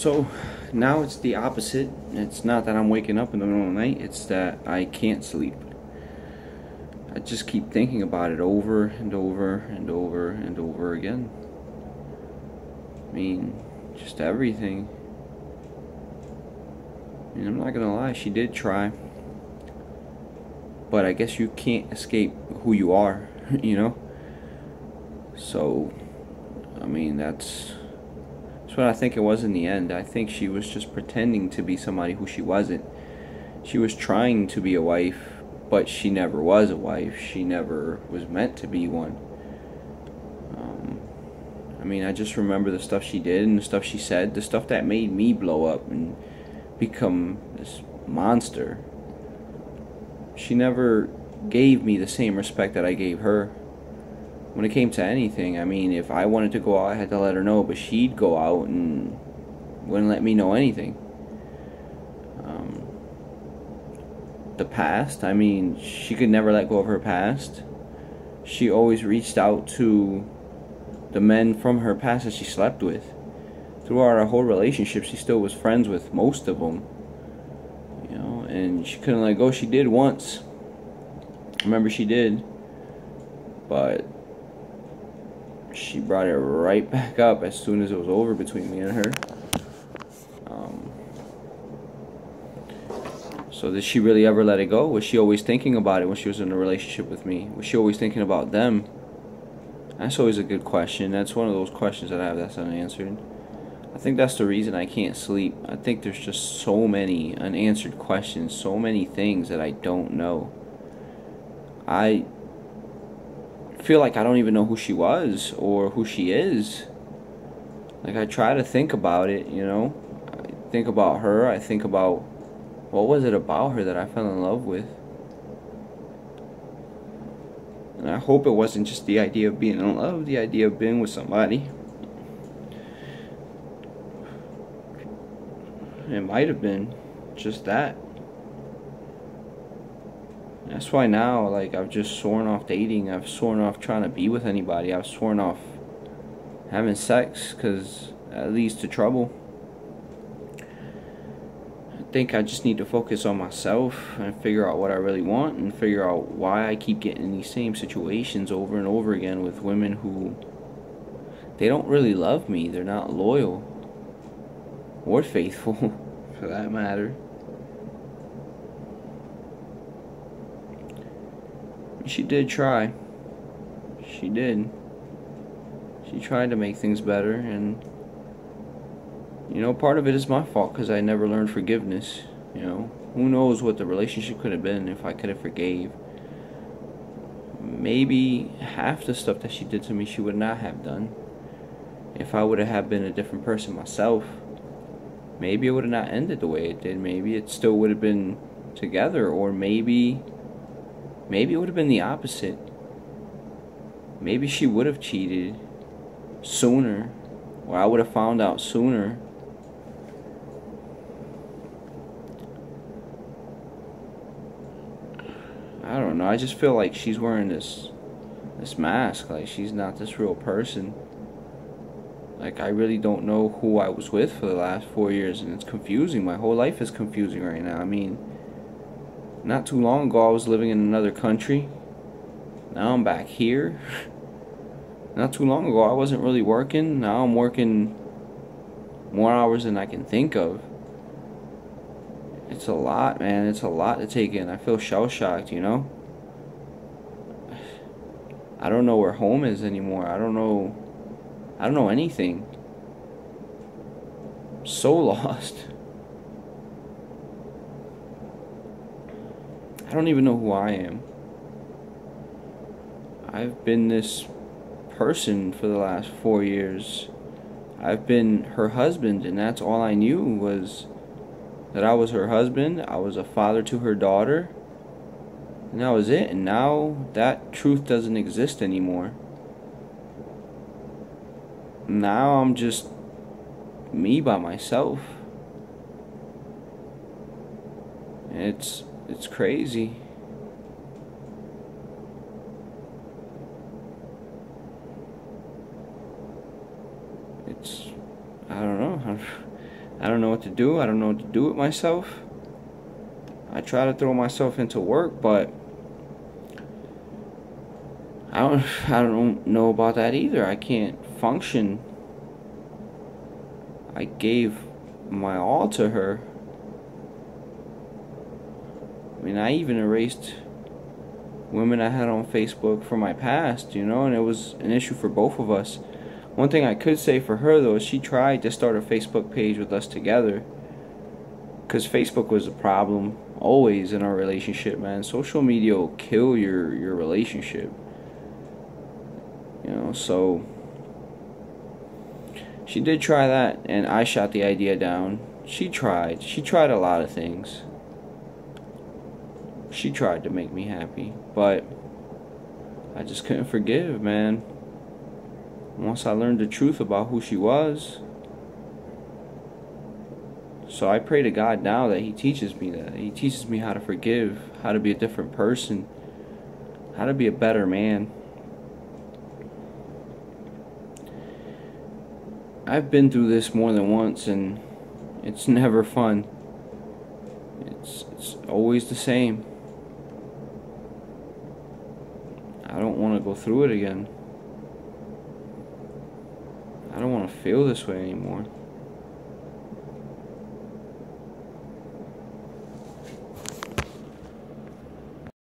So now it's the opposite. It's not that I'm waking up in the middle of the night, it's that I can't sleep. I just keep thinking about it over and over and over and over again. I mean, just everything. I mean, I'm not gonna lie, she did try. But I guess you can't escape who you are, you know? So, I mean, that's what I think it was in the end. I think she was just pretending to be somebody who she wasn't. She was trying to be a wife, but she never was a wife. She never was meant to be one. I mean, I just remember the stuff she did and the stuff she said, the stuff that made me blow up and become this monster. She never gave me the same respect that I gave her. When it came to anything, I mean, if I wanted to go out, I had to let her know, but she'd go out and wouldn't let me know anything. The past, I mean, she could never let go of her past. She always reached out to the men from her past that she slept with. Throughout our whole relationship, she still was friends with most of them. You know, and she couldn't let go. She did once. I remember she did. But she brought it right back up as soon as it was over between me and her. So did she really ever let it go? Was she always thinking about it when she was in a relationship with me? Was she always thinking about them? That's always a good question. That's one of those questions that I have that's unanswered. I think that's the reason I can't sleep. I think there's just so many unanswered questions, so many things that I don't know. I feel like I don't even know who she was or who she is. Like, I try to think about it, you know. I think about her. I think about what was it about her that I fell in love with. And I hope it wasn't just the idea of being in love, the idea of being with somebody. It might have been just that. That's why now, like, I've just sworn off dating. I've sworn off trying to be with anybody. I've sworn off having sex because that leads to trouble. I think I just need to focus on myself and figure out what I really want and figure out why I keep getting in these same situations over and over again with women who, they don't really love me. They're not loyal or faithful for that matter. She did try. She did. She tried to make things better, and you know, part of it is my fault because I never learned forgiveness. You know, who knows what the relationship could have been if I could have forgave. Maybe half the stuff that she did to me she would not have done. If I would have been a different person myself, maybe it would have not ended the way it did. Maybe it still would have been together, or maybe it would have been the opposite. Maybe she would have cheated sooner, or I would have found out sooner. I don't know. I just feel like she's wearing this mask. Like, she's not this real person. Like, I really don't know who I was with for the last 4 years, and it's confusing. My whole life is confusing right now. I mean, not too long ago I was living in another country. Now I'm back here. Not too long ago I wasn't really working. Now I'm working more hours than I can think of. It's a lot, man. It's a lot to take in. I feel shell-shocked, you know? I don't know where home is anymore. I don't know anything. I'm so lost. I don't even know who I am. I've been this person for the last 4 years. I've been her husband, and that's all I knew, was that I was her husband. I was a father to her daughter, and that was it. And now that truth doesn't exist anymore. Now I'm just me by myself. It's crazy. I don't know. I don't know what to do. I don't know what to do with myself. I try to throw myself into work, but I don't know about that either. I can't function. I gave my all to her. I mean, I even erased women I had on Facebook from my past, you know, and it was an issue for both of us. One thing I could say for her, though, is she tried to start a Facebook page with us together. Because Facebook was a problem always in our relationship, man. Social media will kill your relationship. You know, so she did try that, and I shot the idea down. She tried a lot of things. She tried to make me happy, but I just couldn't forgive, man. Once I learned the truth about who she was. So I pray to God now that He teaches me that. He teaches me how to forgive, how to be a different person, how to be a better man. I've been through this more than once, and it's never fun. It's always the same. I don't want to go through it again. I don't want to feel this way anymore.